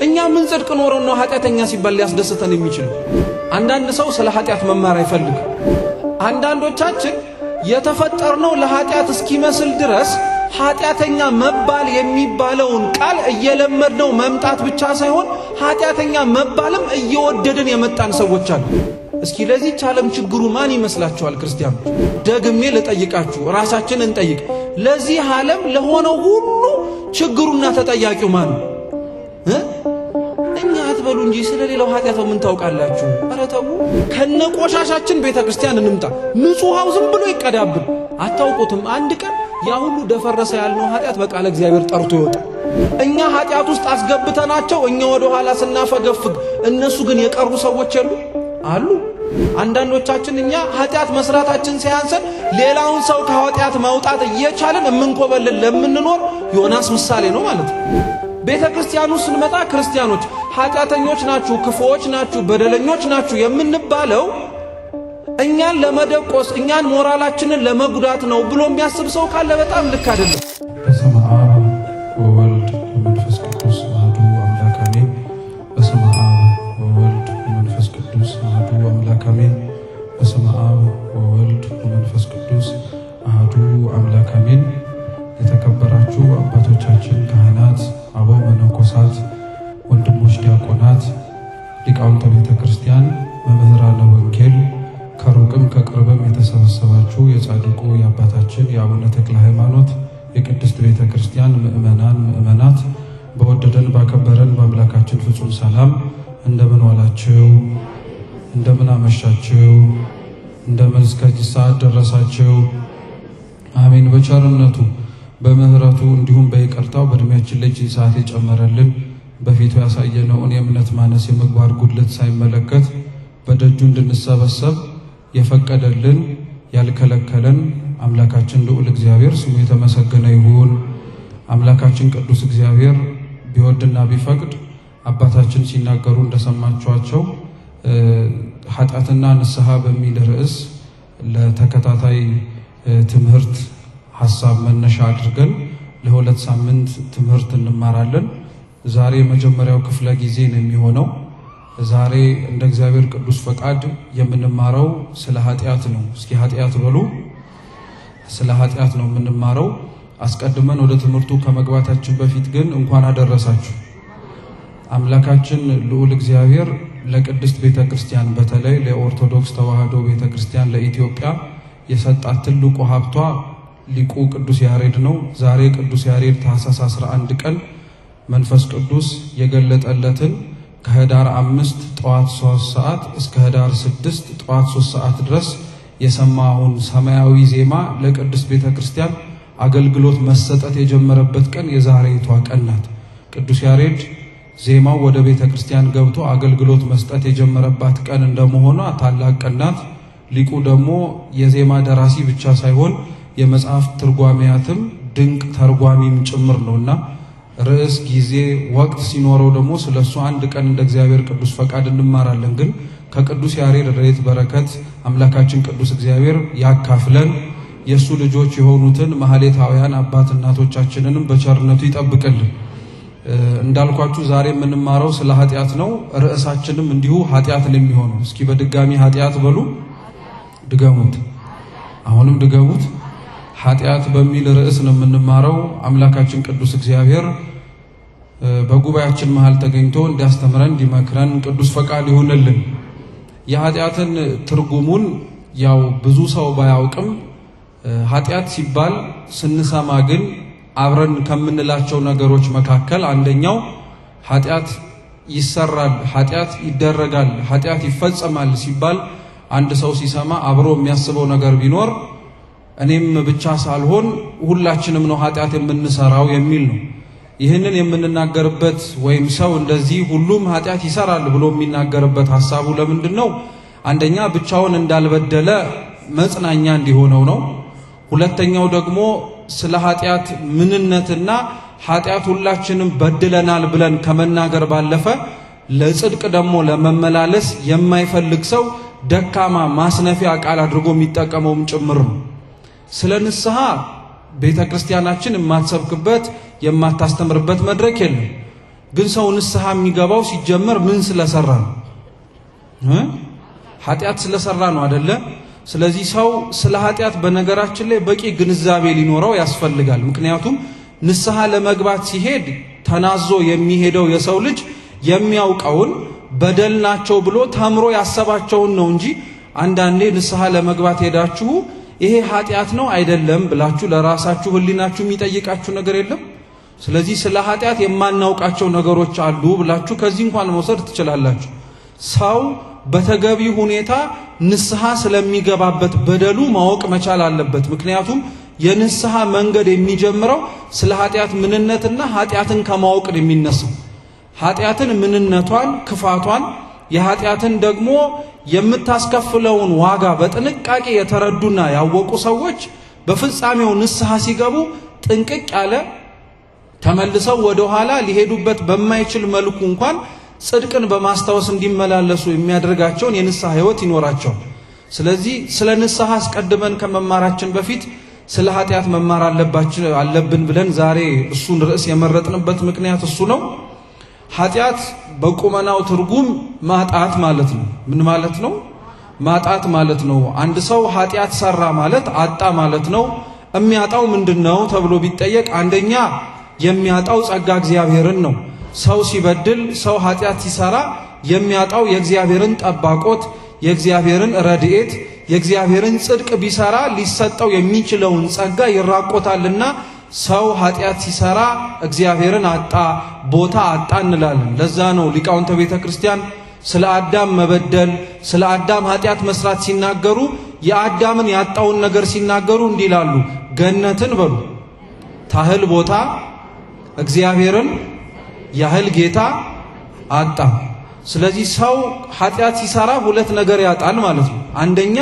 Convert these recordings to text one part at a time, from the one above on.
እኛ ምን ጽድቅ ኖረን ነው ኃጢአተኛ ሲባል ሊያስደስተን የሚችለው? አንዳንድ ሰው ስለ ኃጢአት መማር አይፈልግም። አንዳንዶቻችን የተፈጠርነው ለኃጢአት እስኪመስል ድረስ ኃጢአተኛ መባል የሚባለውን ቃል እየለመድነው መምጣት ብቻ ሳይሆን ኃጢአተኛ መባልም እየወደድን የመጣን ሰዎች አሉ። እስኪ ለዚህ ዓለም ችግሩ ማን ይመስላችኋል? ክርስቲያኖች ደግሜ ልጠይቃችሁ፣ ራሳችንን እንጠይቅ። ለዚህ ዓለም ለሆነው ሁሉ ችግሩና ተጠያቂው ማን ነው? እኛ አትበሉ እንጂ ስለሌላው ኃጢአት ምን ታውቃላችሁ? ኧረ ተው። ከነቆሻሻችን ቤተክርስቲያን እንምጣ። ንጹሃው ዝም ብሎ ይቀዳብን። አታውቁትም? አንድ ቀን ያ ሁሉ ደፈረሰ ያልነው ኃጢአት በቃለ እግዚአብሔር ጠርቶ ይወጣል። እኛ ኃጢአት ውስጥ አስገብተናቸው እኛ ወደ ኋላ ስናፈገፍግ እነሱ ግን የቀሩ ሰዎች አሉ። አንዳንዶቻችን እኛ ኃጢአት መስራታችን ሳያንሰን ሌላውን ሰው ከኃጢአት ማውጣት እየቻለን እምንኮበልን ለምንኖር ዮናስ ምሳሌ ነው ማለት ነው። ቤተክርስቲያኑ ስንመጣ ክርስቲያኖች ኃጢአተኞች ናችሁ፣ ክፉዎች ናችሁ፣ በደለኞች ናችሁ የምንባለው እኛን ለመደቆስ እኛን ሞራላችንን ለመጉዳት ነው ብሎ የሚያስብ ሰው ካለ በጣም ልክ አይደለም። በስመ አብ ወወልድ ወመንፈስ ቅዱስ አሐዱ አምላክ አሜን። በስመ አብ ወወልድ ወመንፈስ ቅዱስ አሐዱ አምላክ አሜን። በስመ አብ ወወልድ ወመንፈስ ቅዱስ አሐዱ አምላክ አሜን። የተከበራችሁ አባቶቻችን ካህናት፣ አበው መነኮሳት፣ ወንድሞች ዲያቆናት፣ ሊቃውንተ ቤተ ክርስቲያን፣ መምህራነ ወንጌል፣ ከሩቅም ከቅርብም የተሰበሰባችሁ የጻድቁ የአባታችን የአቡነ ተክለ ሃይማኖት የቅድስት ቤተ ክርስቲያን ምእመናት በወደደን ባከበረን በአምላካችን ፍጹም ሰላም እንደምን ዋላችሁ? እንደምን አመሻችሁ? እንደምን እስከዚህ ሰዓት ደረሳችሁ? አሜን። በቸርነቱ በምህረቱ እንዲሁም በይቅርታው በእድሜያችን ላይ ሰዓት የጨመረልን በፊቱ ያሳየነውን የእምነት ማነስ የምግባር ጉድለት ሳይመለከት በደጁ እንድንሰበሰብ የፈቀደልን ያልከለከለን አምላካችን ልዑል እግዚአብሔር ስሙ የተመሰገነ ይሁን። አምላካችን ቅዱስ እግዚአብሔር ቢወድና ቢፈቅድ አባታችን ሲናገሩ እንደሰማችኋቸው ኃጢአትና ንስሐ በሚል ርዕስ ለተከታታይ ትምህርት ሐሳብ መነሻ አድርገን ለሁለት ሳምንት ትምህርት እንማራለን። ዛሬ የመጀመሪያው ክፍለ ጊዜ ነው የሚሆነው። ዛሬ እንደ እግዚአብሔር ቅዱስ ፈቃድ የምንማረው ስለ ኃጢአት ነው። እስኪ ኃጢአት በሉ። ስለ ኃጢአት ነው የምንማረው። አስቀድመን ወደ ትምህርቱ ከመግባታችን በፊት ግን እንኳን አደረሳችሁ። አምላካችን ልዑል እግዚአብሔር ለቅድስት ቤተክርስቲያን በተለይ ለኦርቶዶክስ ተዋሕዶ ቤተክርስቲያን ለኢትዮጵያ የሰጣት ትልቁ ሀብቷ ሊቁ ቅዱስ ያሬድ ነው። ዛሬ ቅዱስ ያሬድ ታኅሳስ 11 ቀን መንፈስ ቅዱስ የገለጠለትን ከህዳር 5 ጠዋት 3 ሰዓት እስከ ህዳር 6 ጠዋት 3 ሰዓት ድረስ የሰማውን ሰማያዊ ዜማ ለቅድስት ቤተክርስቲያን አገልግሎት መሰጠት የጀመረበት ቀን የዛሬቷ ቀን ናት። ቅዱስ ያሬድ ዜማው ወደ ቤተክርስቲያን ገብቶ አገልግሎት መስጠት የጀመረባት ቀን እንደመሆኗ ታላቅ ቀን ናት። ሊቁ ደግሞ የዜማ ደራሲ ብቻ ሳይሆን የመጽሐፍ ትርጓሜያትም ድንቅ ተርጓሚም ጭምር ነውና ርዕስ ጊዜ ወቅት ሲኖረው ደግሞ ስለሱ አንድ ቀን እንደ እግዚአብሔር ቅዱስ ፈቃድ እንማራለን። ግን ከቅዱስ ያሬድ ረድኤት በረከት አምላካችን ቅዱስ እግዚአብሔር ያካፍለን። የሱ ልጆች የሆኑትን ማህሌታውያን አባት እናቶቻችንንም በቸርነቱ ይጠብቅልን። እንዳልኳችሁ ዛሬ የምንማረው ስለ ኃጢአት ነው። ርዕሳችንም እንዲሁ ኃጢአት ነው የሚሆነው። እስኪ በድጋሚ ኃጢአት በሉ። ድገሙት። አሁንም ድገሙት። ኃጢአት በሚል ርዕስ ነው የምንማረው። አምላካችን ቅዱስ እግዚአብሔር በጉባኤያችን መሃል ተገኝቶ እንዲያስተምረን እንዲመክረን ቅዱስ ፈቃድ ይሁንልን። የኃጢአትን ትርጉሙን ያው ብዙ ሰው ባያውቅም ኃጢአት ሲባል ስንሰማ ግን አብረን ከምንላቸው ነገሮች መካከል አንደኛው ኃጢአት ይሰራል፣ ኃጢአት ይደረጋል፣ ኃጢአት ይፈጸማል ሲባል አንድ ሰው ሲሰማ አብሮ የሚያስበው ነገር ቢኖር እኔም ብቻ ሳልሆን ሁላችንም ነው ኃጢአት የምንሰራው የሚል ነው። ይህንን የምንናገርበት ወይም ሰው እንደዚህ ሁሉም ኃጢአት ይሰራል ብሎ የሚናገርበት ሐሳቡ ለምንድን ነው? አንደኛ ብቻውን እንዳልበደለ መጽናኛ እንዲሆነው ነው። ሁለተኛው ደግሞ ስለ ኃጢአት ምንነትና ኃጢአት ሁላችንም በድለናል ብለን ከመናገር ባለፈ ለጽድቅ ደግሞ ለመመላለስ የማይፈልግ ሰው ደካማ ማስነፊያ ቃል አድርጎ የሚጠቀመውም ጭምር ነው። ስለ ንስሐ ቤተክርስቲያናችን የማትሰብክበት የማታስተምርበት መድረክ የለም። ግን ሰው ንስሐ የሚገባው ሲጀመር ምን ስለሰራ ነው? ኃጢአት ስለሰራ ነው አይደለ? ስለዚህ ሰው ስለ ኃጢአት በነገራችን ላይ በቂ ግንዛቤ ሊኖረው ያስፈልጋል። ምክንያቱም ንስሐ ለመግባት ሲሄድ ተናዞ የሚሄደው የሰው ልጅ የሚያውቀውን በደል ናቸው ብሎ ተምሮ ያሰባቸውን ነው እንጂ አንዳንዴ ንስሐ ለመግባት ሄዳችሁ ይሄ ኃጢአት ነው አይደለም ብላችሁ ለራሳችሁ ህሊናችሁ የሚጠይቃችሁ ነገር የለም። ስለዚህ ስለ ኃጢአት የማናውቃቸው ነገሮች አሉ ብላችሁ ከዚህ እንኳን መውሰድ ትችላላችሁ። ሰው በተገቢ ሁኔታ ንስሐ ስለሚገባበት በደሉ ማወቅ መቻል አለበት። ምክንያቱም የንስሐ መንገድ የሚጀምረው ስለ ኃጢአት ምንነትና ኃጢአትን ከማወቅ የሚነሳው ኃጢአትን ምንነቷን፣ ክፋቷን፣ የኃጢአትን ደግሞ የምታስከፍለውን ዋጋ በጥንቃቄ የተረዱና ያወቁ ሰዎች በፍጻሜው ንስሐ ሲገቡ ጥንቅቅ ያለ ተመልሰው ወደ ኋላ ሊሄዱበት በማይችል መልኩ እንኳን ጽድቅን በማስታወስ እንዲመላለሱ የሚያደርጋቸውን የንስሐ ህይወት ይኖራቸዋል። ስለዚህ ስለ ንስሐ አስቀድመን ከመማራችን በፊት ስለ ኃጢአት መማር አለብን ብለን ዛሬ እሱን ርዕስ የመረጥንበት ምክንያት እሱ ነው። ኃጢአት በቁመናው ትርጉም ማጣት ማለት ነው። ምን ማለት ነው? ማጣት ማለት ነው። አንድ ሰው ኃጢአት ሰራ ማለት አጣ ማለት ነው። የሚያጣው ምንድነው ተብሎ ቢጠየቅ አንደኛ የሚያጣው ጸጋ እግዚአብሔርን ነው። ሰው ሲበድል፣ ሰው ኃጢአት ሲሰራ የሚያጣው የእግዚአብሔርን ጠባቆት፣ የእግዚአብሔርን ረድኤት፣ የእግዚአብሔርን ጽድቅ ቢሰራ ሊሰጠው የሚችለውን ጸጋ ይራቆታልና ሰው ኃጢአት ሲሰራ እግዚአብሔርን አጣ፣ ቦታ አጣ እንላለን። ለዛ ነው ሊቃውንተ ቤተ ክርስቲያን ስለ አዳም መበደል፣ ስለ አዳም ኃጢአት መስራት ሲናገሩ የአዳምን ያጣውን ነገር ሲናገሩ እንዲህ ይላሉ። ገነትን በሉ ታህል ቦታ እግዚአብሔርን ያህል ጌታ አጣ። ስለዚህ ሰው ኃጢአት ሲሰራ ሁለት ነገር ያጣል ማለት ነው። አንደኛ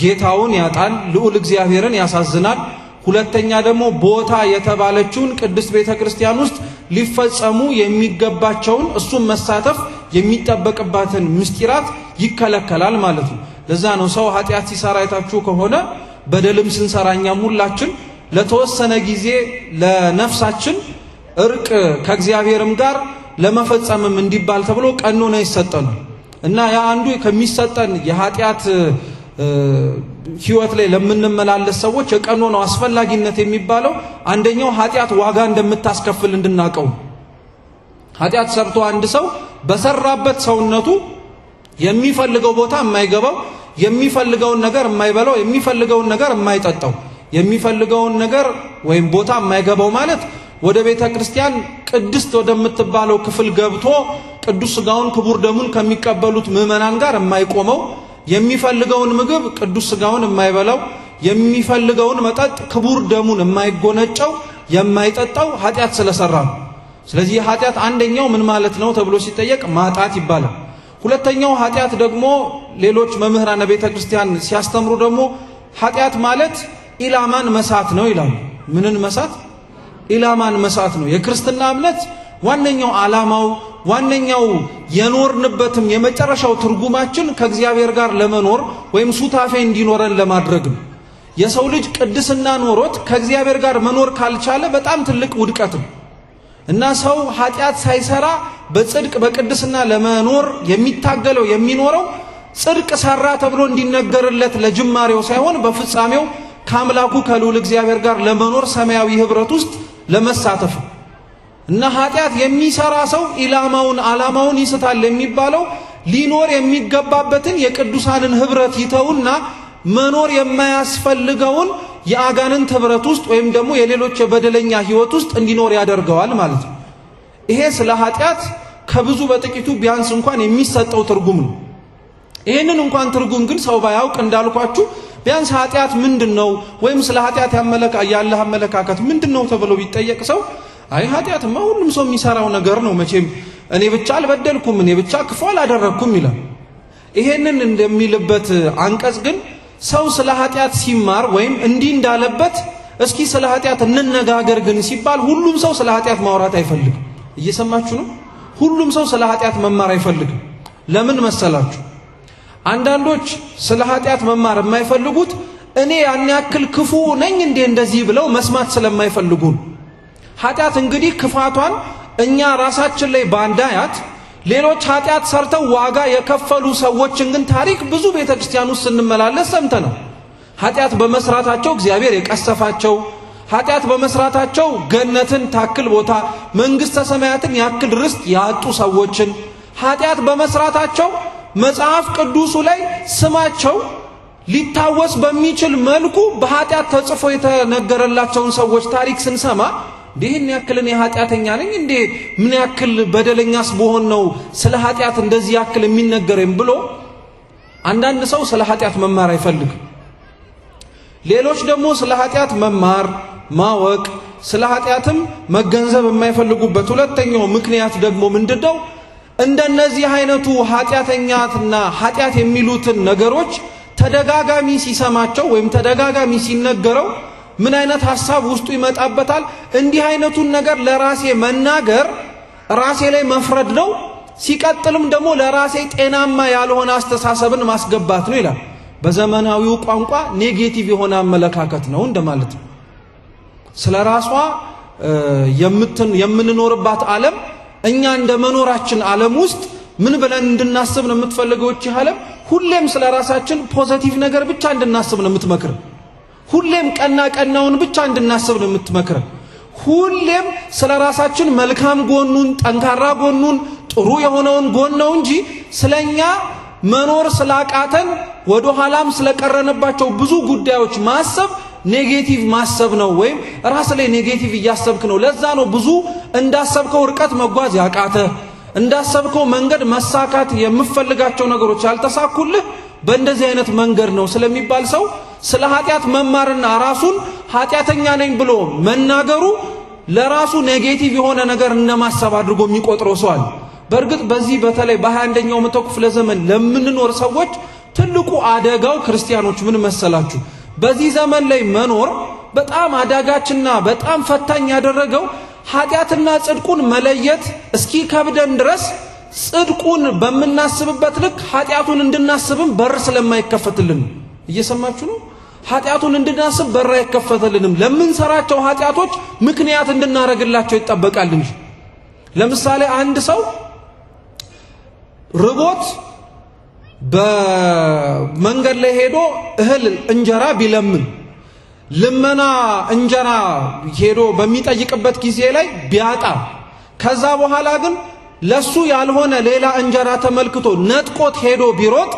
ጌታውን ያጣል፣ ልዑል እግዚአብሔርን ያሳዝናል። ሁለተኛ ደግሞ ቦታ የተባለችውን ቅድስት ቤተ ክርስቲያን ውስጥ ሊፈጸሙ የሚገባቸውን እሱም መሳተፍ የሚጠበቅባትን ምስጢራት ይከለከላል ማለት ነው። ለዛ ነው ሰው ኃጢአት ሲሰራ አይታችሁ ከሆነ በደልም ስንሰራኛም ሁላችን ለተወሰነ ጊዜ ለነፍሳችን እርቅ ከእግዚአብሔርም ጋር ለመፈጸምም እንዲባል ተብሎ ቀኖና ይሰጠናል እና ያ አንዱ ከሚሰጠን የኃጢአት ህይወት ላይ ለምንመላለስ ሰዎች የቀኖናው አስፈላጊነት የሚባለው አንደኛው ኃጢአት ዋጋ እንደምታስከፍል እንድናቀው። ኃጢአት ሰርቶ አንድ ሰው በሰራበት ሰውነቱ የሚፈልገው ቦታ የማይገባው፣ የሚፈልገውን ነገር የማይበላው፣ የሚፈልገውን ነገር የማይጠጣው፣ የሚፈልገውን ነገር ወይም ቦታ የማይገባው ማለት ወደ ቤተ ክርስቲያን ቅድስት ወደምትባለው ክፍል ገብቶ ቅዱስ ሥጋውን ክቡር ደሙን ከሚቀበሉት ምዕመናን ጋር የማይቆመው፣ የሚፈልገውን ምግብ ቅዱስ ሥጋውን የማይበላው፣ የሚፈልገውን መጠጥ ክቡር ደሙን የማይጎነጨው፣ የማይጠጣው ኃጢአት ስለሰራ ነው። ስለዚህ ኃጢአት አንደኛው ምን ማለት ነው ተብሎ ሲጠየቅ ማጣት ይባላል። ሁለተኛው ኃጢአት ደግሞ ሌሎች መምህራነ ቤተ ክርስቲያን ሲያስተምሩ ደግሞ ኃጢአት ማለት ኢላማን መሳት ነው ይላሉ። ምንን መሳት? ኢላማን መሳት ነው። የክርስትና እምነት ዋነኛው ዓላማው ዋነኛው የኖርንበትም የመጨረሻው ትርጉማችን ከእግዚአብሔር ጋር ለመኖር ወይም ሱታፌ እንዲኖረን ለማድረግ ነው። የሰው ልጅ ቅድስና ኖሮት ከእግዚአብሔር ጋር መኖር ካልቻለ በጣም ትልቅ ውድቀት ነው እና ሰው ኃጢአት ሳይሰራ በጽድቅ በቅድስና ለመኖር የሚታገለው የሚኖረው ጽድቅ ሰራ ተብሎ እንዲነገርለት ለጅማሬው ሳይሆን በፍጻሜው ከአምላኩ ከልዑል እግዚአብሔር ጋር ለመኖር ሰማያዊ ህብረት ውስጥ ለመሳተፍ እና ኃጢአት የሚሰራ ሰው ኢላማውን ዓላማውን ይስታል የሚባለው ሊኖር የሚገባበትን የቅዱሳንን ህብረት ይተውና መኖር የማያስፈልገውን የአጋንንት ህብረት ውስጥ ወይም ደግሞ የሌሎች የበደለኛ ህይወት ውስጥ እንዲኖር ያደርገዋል ማለት ነው። ይሄ ስለ ኃጢአት ከብዙ በጥቂቱ ቢያንስ እንኳን የሚሰጠው ትርጉም ነው። ይሄንን እንኳን ትርጉም ግን ሰው ባያውቅ እንዳልኳችሁ ቢያንስ ኃጢአት ምንድነው ወይም ስለ ኃጢአት ያለ አመለካከት ምንድነው ተብሎ ቢጠየቅ ሰው አይ ኃጢአትማ ሁሉም ሰው የሚሰራው ነገር ነው፣ መቼም እኔ ብቻ አልበደልኩም፣ እኔ ብቻ ክፉ አላደረኩም ይላል። ይሄንን እንደሚልበት አንቀጽ ግን ሰው ስለ ኃጢአት ሲማር ወይም እንዲህ እንዳለበት እስኪ ስለ ኃጢአት እንነጋገር ግን ሲባል ሁሉም ሰው ስለ ኃጢአት ማውራት አይፈልግም። እየሰማችሁ ነው? ሁሉም ሰው ስለ ኃጢአት መማር አይፈልግም። ለምን መሰላችሁ? አንዳንዶች ስለ ኃጢአት መማር የማይፈልጉት እኔ ያን ያክል ክፉ ነኝ እንዴ እንደዚህ ብለው መስማት ስለማይፈልጉ። ኃጢአት እንግዲህ ክፋቷን እኛ ራሳችን ላይ ባንዳያት ሌሎች ኃጢአት ሰርተው ዋጋ የከፈሉ ሰዎችን ግን ታሪክ ብዙ ቤተክርስቲያን ውስጥ ስንመላለስ ሰምተናል። ኃጢአት በመስራታቸው እግዚአብሔር የቀሰፋቸው፣ ኃጢአት በመስራታቸው ገነትን ታክል ቦታ መንግስተ ሰማያትን ያክል ርስት ያጡ ሰዎችን፣ ኃጢአት በመስራታቸው መጽሐፍ ቅዱሱ ላይ ስማቸው ሊታወስ በሚችል መልኩ በኃጢአት ተጽፎ የተነገረላቸውን ሰዎች ታሪክ ስንሰማ ይህን ያክል እኔ ኃጢአተኛ ነኝ እንዴ ምን ያክል በደለኛስ በሆን ነው ስለ ኃጢአት እንደዚህ ያክል የሚነገረኝ ብሎ አንዳንድ ሰው ስለ ኃጢአት መማር አይፈልግም። ሌሎች ደግሞ ስለ ኃጢአት መማር ማወቅ ስለ ኃጢአትም መገንዘብ የማይፈልጉበት ሁለተኛው ምክንያት ደግሞ ምንድነው? እንደነዚህ አይነቱ ኃጢአተኛትና ኃጢአት የሚሉትን ነገሮች ተደጋጋሚ ሲሰማቸው ወይም ተደጋጋሚ ሲነገረው ምን አይነት ሐሳብ ውስጡ ይመጣበታል? እንዲህ አይነቱን ነገር ለራሴ መናገር ራሴ ላይ መፍረድ ነው። ሲቀጥልም ደግሞ ለራሴ ጤናማ ያልሆነ አስተሳሰብን ማስገባት ነው ይላል። በዘመናዊው ቋንቋ ኔጌቲቭ የሆነ አመለካከት ነው እንደማለት ነው። ስለራሷ የምንኖርባት ዓለም እኛ እንደ መኖራችን ዓለም ውስጥ ምን ብለን እንድናስብ ነው የምትፈልገው? እቺ ዓለም ሁሌም ስለራሳችን ፖዚቲቭ ነገር ብቻ እንድናስብ ነው የምትመክር። ሁሌም ቀናውን ብቻ እንድናስብ ነው የምትመክር። ሁሌም ስለራሳችን መልካም ጎኑን፣ ጠንካራ ጎኑን፣ ጥሩ የሆነውን ጎን ነው እንጂ ስለኛ መኖር ስላቃተን ወደ ኋላም ስለቀረነባቸው ብዙ ጉዳዮች ማሰብ ኔጌቲቭ ማሰብ ነው፣ ወይም ራስ ላይ ኔጌቲቭ እያሰብክ ነው። ለዛ ነው ብዙ እንዳሰብከው ርቀት መጓዝ ያቃተ፣ እንዳሰብከው መንገድ መሳካት የምፈልጋቸው ነገሮች ያልተሳኩልህ በእንደዚህ አይነት መንገድ ነው ስለሚባል ሰው ስለ ኃጢአት መማርና ራሱን ኃጢአተኛ ነኝ ብሎ መናገሩ ለራሱ ኔጌቲቭ የሆነ ነገር እንደማሰብ አድርጎ የሚቆጥረው ሰው አለ። በእርግጥ በዚህ በተለይ በ21ኛው መቶ ክፍለ ዘመን ለምንኖር ሰዎች ትልቁ አደጋው ክርስቲያኖች ምን መሰላችሁ? በዚህ ዘመን ላይ መኖር በጣም አዳጋችና በጣም ፈታኝ ያደረገው ኃጢአትና ጽድቁን መለየት እስኪ ከብደን ድረስ ጽድቁን በመናስብበት ልክ ኃጢአቱን እንድናስብም በር ስለማይከፈትልን። እየሰማችሁ ነው? ኃጢአቱን እንድናስብ በር አይከፈትልንም። ለምንሰራቸው ኃጢአቶች ምክንያት እንድናረግላቸው ይጠበቃል እንጂ። ለምሳሌ አንድ ሰው ርቦት በመንገድ ላይ ሄዶ እህል እንጀራ ቢለምን ልመና እንጀራ ሄዶ በሚጠይቅበት ጊዜ ላይ ቢያጣ ከዛ በኋላ ግን ለሱ ያልሆነ ሌላ እንጀራ ተመልክቶ ነጥቆት ሄዶ ቢሮጥ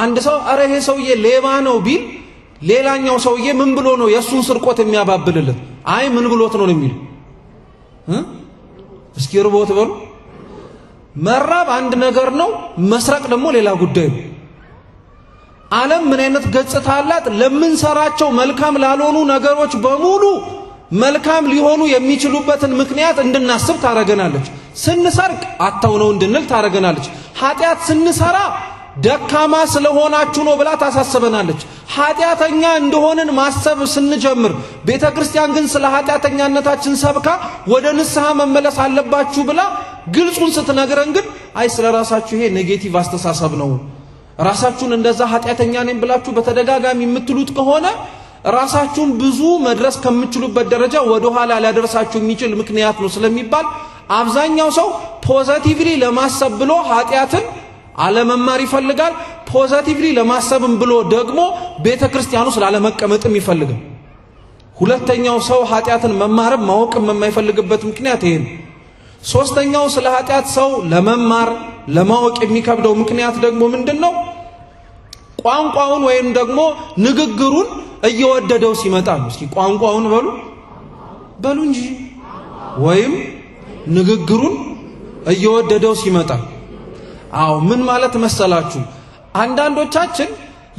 አንድ ሰው አረ ይሄ ሰውዬ ሌባ ነው ቢል ሌላኛው ሰውዬ ምን ብሎ ነው የሱን ስርቆት የሚያባብልለት? አይ ምን ብሎት ነው የሚል እስኪ ርቦት በሉ። መራብ አንድ ነገር ነው፣ መስረቅ ደግሞ ሌላ ጉዳይ ነው። ዓለም ምን አይነት ገጽታ አላት? ለምንሰራቸው መልካም ላልሆኑ ነገሮች በሙሉ መልካም ሊሆኑ የሚችሉበትን ምክንያት እንድናስብ ታረገናለች። ስንሰርቅ አታው ነው እንድንል ታረገናለች። ኃጢአት ስንሰራ ደካማ ስለሆናችሁ ነው ብላ ታሳስበናለች። ኃጢአተኛ እንደሆንን ማሰብ ስንጀምር ቤተክርስቲያን ግን ስለ ኃጢአተኛነታችን ሰብካ ወደ ንስሐ መመለስ አለባችሁ ብላ ግልጹን ስትነግረን ግን አይ ስለራሳችሁ ይሄ ኔጌቲቭ አስተሳሰብ ነው፣ ራሳችሁን እንደዛ ኃጢአተኛ ነኝ ብላችሁ በተደጋጋሚ የምትሉት ከሆነ ራሳችሁን ብዙ መድረስ ከምትችሉበት ደረጃ ወደ ኋላ ሊያደርሳችሁ የሚችል ምክንያት ነው ስለሚባል አብዛኛው ሰው ፖዚቲቭሊ ለማሰብ ብሎ ኃጢአትን አለመማር ይፈልጋል። ፖዚቲቭሊ ለማሰብም ብሎ ደግሞ ቤተክርስቲያኑ ስላለመቀመጥም ይፈልጋል። ሁለተኛው ሰው ኃጢአትን መማርም ማወቅም የማይፈልግበት ምክንያት ይሄ ነው። ሶስተኛው ስለ ኃጢአት ሰው ለመማር ለማወቅ የሚከብደው ምክንያት ደግሞ ምንድነው? ቋንቋውን ወይም ደግሞ ንግግሩን እየወደደው ሲመጣ ነው። እስኪ ቋንቋውን በሉ እንጂ ወይም ንግግሩን እየወደደው ሲመጣ። አዎ ምን ማለት መሰላችሁ? አንዳንዶቻችን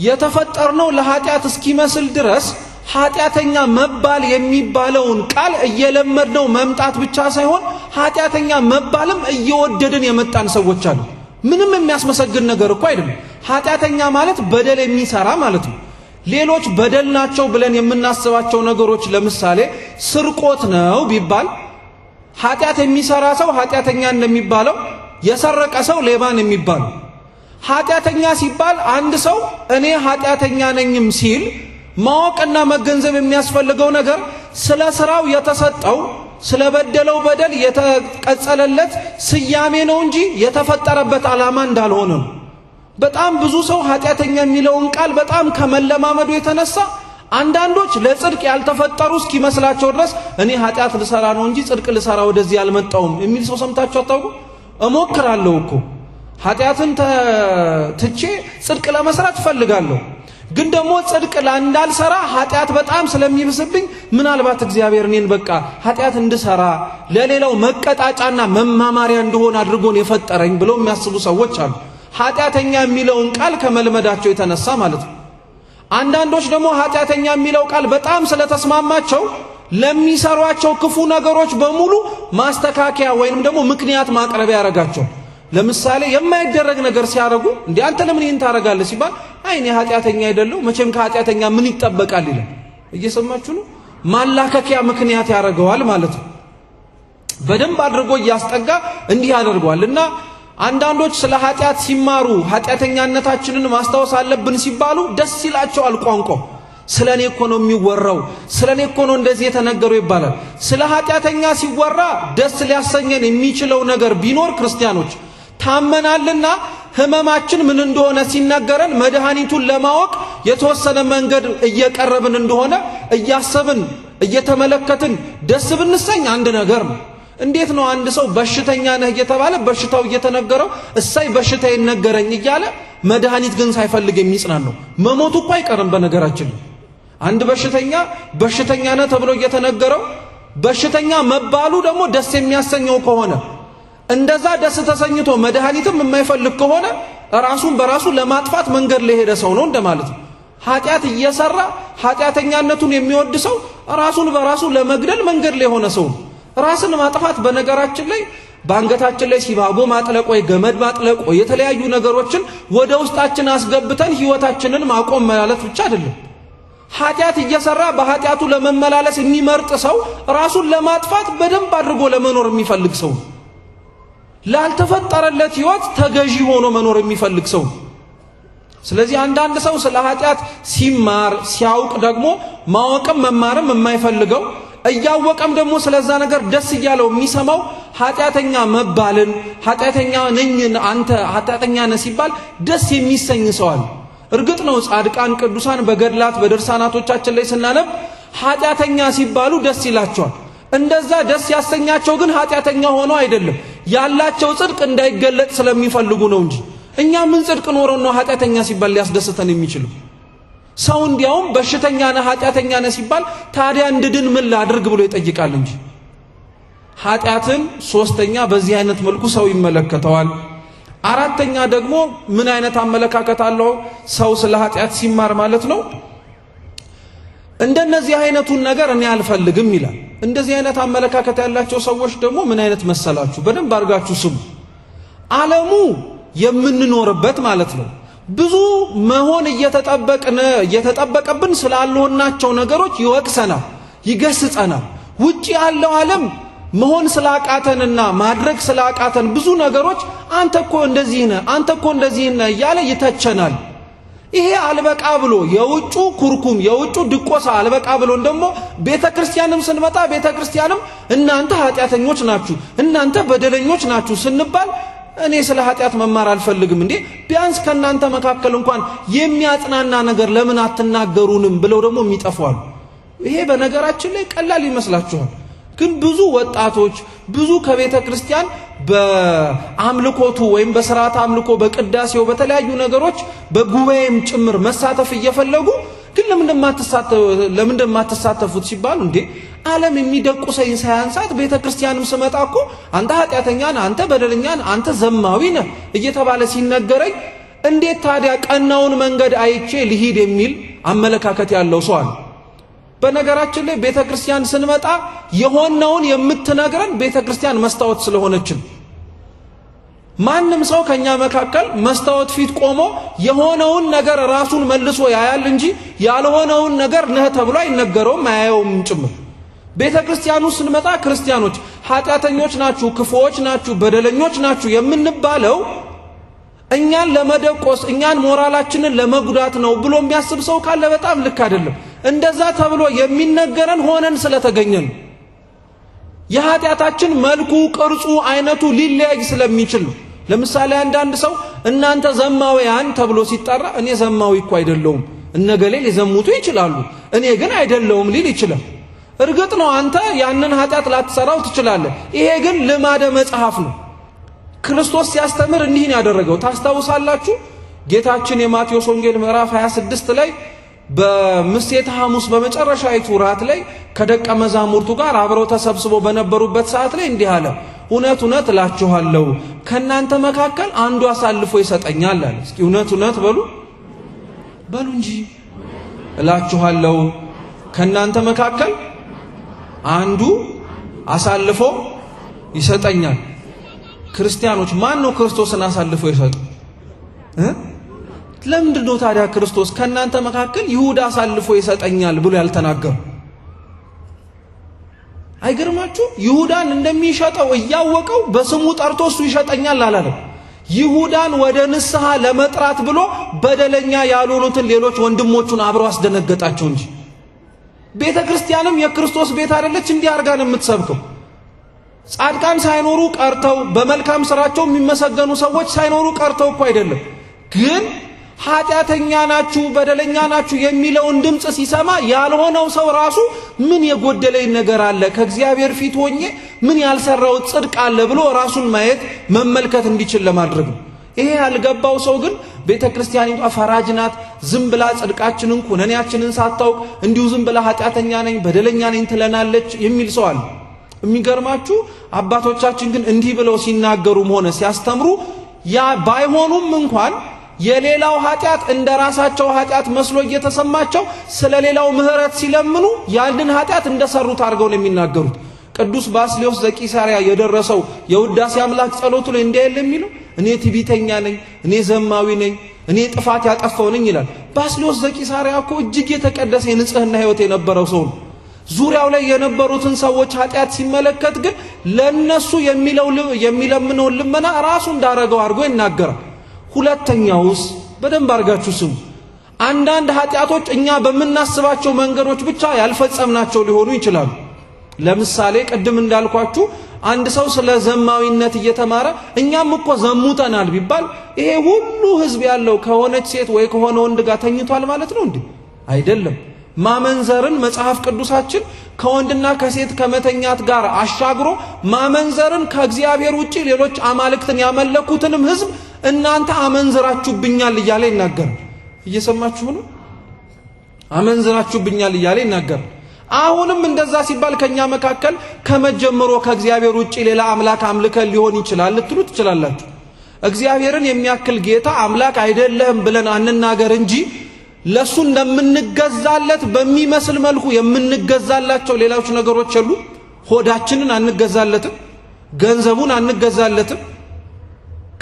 የተፈጠርነው ለኃጢአት እስኪመስል ድረስ ኃጢአተኛ መባል የሚባለውን ቃል እየለመድነው መምጣት ብቻ ሳይሆን ኃጢአተኛ መባልም እየወደድን የመጣን ሰዎች አሉ። ምንም የሚያስመሰግን ነገር እኮ አይደለም። ኃጢአተኛ ማለት በደል የሚሰራ ማለት ነው። ሌሎች በደል ናቸው ብለን የምናስባቸው ነገሮች ለምሳሌ ስርቆት ነው ቢባል ኃጢአት የሚሰራ ሰው ኃጢአተኛ እንደሚባለው የሰረቀ ሰው ሌባን የሚባለው። ኃጢአተኛ ሲባል አንድ ሰው እኔ ኃጢአተኛ ነኝም ሲል ማወቅና መገንዘብ የሚያስፈልገው ነገር ስለ ስራው የተሰጠው ስለበደለው በደል የተቀጸለለት ስያሜ ነው እንጂ የተፈጠረበት ዓላማ እንዳልሆነ ነው። በጣም ብዙ ሰው ኃጢአተኛ የሚለውን ቃል በጣም ከመለማመዱ የተነሳ አንዳንዶች ለጽድቅ ያልተፈጠሩ እስኪመስላቸው ድረስ እኔ ኃጢአት ልሰራ ነው እንጂ ጽድቅ ልሰራ ወደዚህ ያልመጣውም የሚል ሰው ሰምታችሁ አታውቁ? እሞክራለሁ እኮ ኃጢአትን ትቼ ጽድቅ ለመስራት እፈልጋለሁ፣ ግን ደግሞ ጽድቅ እንዳልሰራ ኃጢአት በጣም ስለሚብስብኝ ምናልባት እግዚአብሔር እኔን በቃ ኃጢአት እንድሰራ ለሌላው መቀጣጫና መማማሪያ እንደሆነ አድርጎን የፈጠረኝ ብለው የሚያስቡ ሰዎች አሉ። ኃጢአተኛ የሚለውን ቃል ከመልመዳቸው የተነሳ ማለት ነው። አንዳንዶች ደግሞ ኃጢአተኛ የሚለው ቃል በጣም ስለተስማማቸው ለሚሰሯቸው ክፉ ነገሮች በሙሉ ማስተካከያ ወይንም ደግሞ ምክንያት ማቅረቢያ ያረጋቸው። ለምሳሌ የማይደረግ ነገር ሲያረጉ እንዴ አንተ ለምን ይሄን ታረጋለህ ሲባል አይ እኔ ኃጢአተኛ አይደለሁ መቼም ከኃጢአተኛ ምን ይጠበቃል ይላል። እየሰማችሁ ነው? ማላከኪያ ምክንያት ያረጋዋል ማለት ነው። በደንብ አድርጎ እያስጠጋ እንዲህ ያደርገዋልና አንዳንዶች ስለ ኃጢአት ሲማሩ ኃጢአተኛነታችንን ማስታወስ አለብን ሲባሉ ደስ ይላቸዋል። ቋንቋው ስለኔ እኮ ነው የሚወራው፣ ስለኔ እኮ ነው እንደዚህ የተነገረው ይባላል። ስለ ኃጢአተኛ ሲወራ ደስ ሊያሰኘን የሚችለው ነገር ቢኖር ክርስቲያኖች ታመናልና ህመማችን ምን እንደሆነ ሲነገረን መድኃኒቱን ለማወቅ የተወሰነ መንገድ እየቀረብን እንደሆነ እያሰብን እየተመለከትን ደስ ብንሰኝ አንድ ነገር ነው። እንዴት ነው አንድ ሰው በሽተኛ ነህ እየተባለ በሽታው እየተነገረው እሳይ በሽታ ይነገረኝ እያለ መድኃኒት ግን ሳይፈልግ የሚጽናናው? መሞቱ እኮ አይቀርም። በነገራችን አንድ በሽተኛ ነህ ተብሎ እየተነገረው በሽተኛ መባሉ ደግሞ ደስ የሚያሰኘው ከሆነ እንደዛ ደስ ተሰኝቶ መድኃኒትም የማይፈልግ ከሆነ ራሱን በራሱ ለማጥፋት መንገድ ላይ ሄደ ሰው ነው እንደማለት ነው። ኃጢአት እየሰራ ኃጢአተኛነቱን የሚወድ ሰው ራሱን በራሱ ለመግደል መንገድ ላይ የሆነ ሰው ነው። ራስን ማጥፋት በነገራችን ላይ በአንገታችን ላይ ሲባጎ ማጥለቅ ወይ ገመድ ማጥለቅ ወይ የተለያዩ ነገሮችን ወደ ውስጣችን አስገብተን ህይወታችንን ማቆም ማለት ብቻ አይደለም። ኃጢአት እየሰራ በኃጢአቱ ለመመላለስ የሚመርጥ ሰው ራሱን ለማጥፋት በደንብ አድርጎ ለመኖር የሚፈልግ ሰው፣ ላልተፈጠረለት ህይወት ተገዢ ሆኖ መኖር የሚፈልግ ሰው። ስለዚህ አንዳንድ ሰው ስለ ኃጢአት ሲማር ሲያውቅ ደግሞ ማወቅም መማርም የማይፈልገው እያወቀም ደግሞ ስለዛ ነገር ደስ እያለው የሚሰማው ኃጢአተኛ መባልን ኃጢአተኛ ነኝ አንተ ኃጢአተኛ ነህ ሲባል ደስ የሚሰኝ ሰው አለ። እርግጥ ነው ጻድቃን ቅዱሳን በገድላት በድርሳናቶቻችን ላይ ስናነብ ኃጢአተኛ ሲባሉ ደስ ይላቸዋል። እንደዛ ደስ ያሰኛቸው ግን ኃጢአተኛ ሆኖ አይደለም፣ ያላቸው ጽድቅ እንዳይገለጥ ስለሚፈልጉ ነው እንጂ እኛ ምን ጽድቅ ኖሮ ነው ኃጢአተኛ ሲባል ሊያስደስተን የሚችለው? ሰው እንዲያውም በሽተኛ ነህ ኃጢአተኛ ነህ ሲባል ታዲያ እንድድን ምን ላድርግ ብሎ ይጠይቃል እንጂ። ኃጢአትን ሶስተኛ በዚህ አይነት መልኩ ሰው ይመለከተዋል። አራተኛ ደግሞ ምን አይነት አመለካከት አለው ሰው ስለ ኃጢአት ሲማር ማለት ነው? እንደነዚህ አይነቱን ነገር እኔ አልፈልግም ይላል። እንደዚህ አይነት አመለካከት ያላቸው ሰዎች ደግሞ ምን አይነት መሰላችሁ? በደንብ አድርጋችሁ ስሙ። ዓለሙ የምንኖርበት ማለት ነው ብዙ መሆን እየተጠበቀብን ስላልሆናቸው ነገሮች ይወቅሰናል፣ ይገስጸናል። ውጪ ያለው ዓለም መሆን ስላቃተንና ማድረግ ስላቃተን ብዙ ነገሮች አንተ እኮ እንደዚህ ነህ፣ አንተ እኮ እንደዚህ ነህ እያለ ይተቸናል። ይሄ አልበቃ ብሎ የውጩ ኩርኩም የውጩ ድቆሳ አልበቃ ብሎ ደግሞ ቤተክርስቲያንም ስንመጣ ቤተክርስቲያንም እናንተ ኃጢአተኞች ናችሁ፣ እናንተ በደለኞች ናችሁ ስንባል እኔ ስለ ኃጢአት መማር አልፈልግም እንዴ ቢያንስ ከናንተ መካከል እንኳን የሚያጽናና ነገር ለምን አትናገሩንም ብለው ደግሞ የሚጠፋሉ። ይሄ በነገራችን ላይ ቀላል ይመስላችኋል፣ ግን ብዙ ወጣቶች ብዙ ከቤተ ክርስቲያን በአምልኮቱ ወይም በሥርዓተ አምልኮ በቅዳሴው በተለያዩ ነገሮች በጉባኤም ጭምር መሳተፍ እየፈለጉ ግን ለምን እንደማትሳተፉት ሲባሉ እንዴ ዓለም የሚደቁሰኝ ሳያንሳት ቤተ ክርስቲያንም ስመጣ እኮ አንተ ኃጢአተኛ ነህ፣ አንተ በደለኛ ነህ፣ አንተ ዘማዊ ነህ እየተባለ ሲነገረኝ እንዴት ታዲያ ቀናውን መንገድ አይቼ ልሂድ የሚል አመለካከት ያለው ሰው አለ። በነገራችን ላይ ቤተ ክርስቲያን ስንመጣ የሆነውን የምትነግረን ቤተ ክርስቲያን መስታወት ስለሆነችን ማንም ሰው ከኛ መካከል መስታወት ፊት ቆሞ የሆነውን ነገር ራሱን መልሶ ያያል እንጂ ያልሆነውን ነገር ነህ ተብሎ አይነገረውም አያየውም ጭምር። ቤተ ክርስቲያኑ ስንመጣ ክርስቲያኖች ኃጢአተኞች ናችሁ፣ ክፉዎች ናችሁ፣ በደለኞች ናችሁ የምንባለው እኛን ለመደቆስ እኛን ሞራላችንን ለመጉዳት ነው ብሎ የሚያስብ ሰው ካለ በጣም ልክ አይደለም። እንደዛ ተብሎ የሚነገረን ሆነን ስለተገኘን የኃጢአታችን መልኩ ቅርጹ አይነቱ ሊለያይ ስለሚችል ነው። ለምሳሌ አንዳንድ ሰው እናንተ ዘማውያን ተብሎ ሲጠራ እኔ ዘማዊ እኮ አይደለሁም እነገሌ ሊዘሙቱ ይችላሉ እኔ ግን አይደለሁም ሊል ይችላል። እርግጥ ነው አንተ ያንን ኃጢአት ላትሰራው ትችላለህ። ይሄ ግን ልማደ መጽሐፍ ነው። ክርስቶስ ሲያስተምር እንዲህን ያደረገው ታስታውሳላችሁ። ጌታችን የማቴዎስ ወንጌል ምዕራፍ 26 ላይ በምሴተ ሐሙስ በመጨረሻይቱ ራት ላይ ከደቀ መዛሙርቱ ጋር አብረው ተሰብስበው በነበሩበት ሰዓት ላይ እንዲህ አለ፣ እውነት እውነት እላችኋለሁ ከናንተ መካከል አንዱ አሳልፎ ይሰጠኛል አለ። እስኪ እውነት እውነት በሉ እንጂ እላችኋለሁ ከናንተ መካከል አንዱ አሳልፎ ይሰጠኛል። ክርስቲያኖች ማን ነው ክርስቶስን አሳልፎ ይሰጡ? ለምንድን ነው ታዲያ ክርስቶስ ከናንተ መካከል ይሁዳ አሳልፎ ይሰጠኛል ብሎ ያልተናገሩ? አይገርማችሁ? ይሁዳን እንደሚሸጠው እያወቀው በስሙ ጠርቶ እሱ ይሸጠኛል አላለም። ይሁዳን ወደ ንስሐ ለመጥራት ብሎ በደለኛ ያልሆኑትን ሌሎች ወንድሞቹን አብረው አስደነገጣቸው እንጂ። ቤተ ክርስቲያንም የክርስቶስ ቤት አይደለች እንዲህ አርጋን የምትሰብከው? ጻድቃን ሳይኖሩ ቀርተው በመልካም ስራቸው የሚመሰገኑ ሰዎች ሳይኖሩ ቀርተው እኮ አይደለም። ግን ኃጢአተኛ ናችሁ በደለኛ ናችሁ የሚለውን ድምጽ ሲሰማ ያልሆነው ሰው ራሱ ምን የጎደለኝ ነገር አለ ከእግዚአብሔር ፊት ሆኜ ምን ያልሰራው ጽድቅ አለ ብሎ ራሱን ማየት መመልከት እንዲችል ለማድረግ ነው። ይሄ ያልገባው ሰው ግን ቤተክርስቲያኒቷ ፈራጅ ናት፣ ዝም ብላ ጽድቃችንን ኩነኔያችንን ሳታውቅ እንዲሁ ዝም ብላ ኃጢአተኛ ነኝ በደለኛ ነኝ ትለናለች የሚል ሰው አለ። የሚገርማችሁ አባቶቻችን ግን እንዲህ ብለው ሲናገሩም ሆነ ሲያስተምሩ ያ ባይሆኑም እንኳን የሌላው ኃጢአት እንደራሳቸው ኃጢአት መስሎ እየተሰማቸው ስለሌላው ምህረት ሲለምኑ ያንን ኃጢአት እንደሰሩት አድርገው ነው የሚናገሩት። ቅዱስ ባስልዮስ ዘቂሳርያ የደረሰው የውዳሴ አምላክ ጸሎቱ ላይ እንዲህ አይደል የሚለው? እኔ ትዕቢተኛ ነኝ፣ እኔ ዘማዊ ነኝ፣ እኔ ጥፋት ያጠፋው ነኝ ይላል። ባስልዮስ ዘቂሳርያ እኮ እጅግ የተቀደሰ የንጽህና ሕይወት የነበረው ሰው ነው። ዙሪያው ላይ የነበሩትን ሰዎች ኃጢአት ሲመለከት ግን ለነሱ የሚለምነው ልመና ራሱ እንዳረገው አድርጎ ይናገራል። ሁለተኛውስ በደንብ አርጋችሁ ስሙ። አንዳንድ ኃጢአቶች እኛ በመናስባቸው መንገዶች ብቻ ያልፈጸምናቸው ሊሆኑ ይችላሉ። ለምሳሌ ቅድም እንዳልኳችሁ አንድ ሰው ስለ ዘማዊነት እየተማረ እኛም እኮ ዘሙተናል ቢባል ይሄ ሁሉ ህዝብ ያለው ከሆነች ሴት ወይ ከሆነ ወንድ ጋር ተኝቷል ማለት ነው እንዴ? አይደለም። ማመንዘርን መጽሐፍ ቅዱሳችን ከወንድና ከሴት ከመተኛት ጋር አሻግሮ ማመንዘርን ከእግዚአብሔር ውጪ ሌሎች አማልክትን ያመለኩትንም ህዝብ እናንተ አመንዝራችሁብኛል እያለ ይናገራል። እየሰማችሁ ነው? አመንዝራችሁብኛል እያለ ይናገራል። አሁንም እንደዛ ሲባል ከኛ መካከል ከመጀመሩ ከእግዚአብሔር ውጪ ሌላ አምላክ አምልከን ሊሆን ይችላል ልትሉ ትችላላችሁ። እግዚአብሔርን የሚያክል ጌታ አምላክ አይደለም ብለን አንናገር እንጂ ለሱ እንደምንገዛለት በሚመስል መልኩ የምንገዛላቸው ሌሎች ነገሮች አሉ። ሆዳችንን አንገዛለትም፣ ገንዘቡን አንገዛለትም።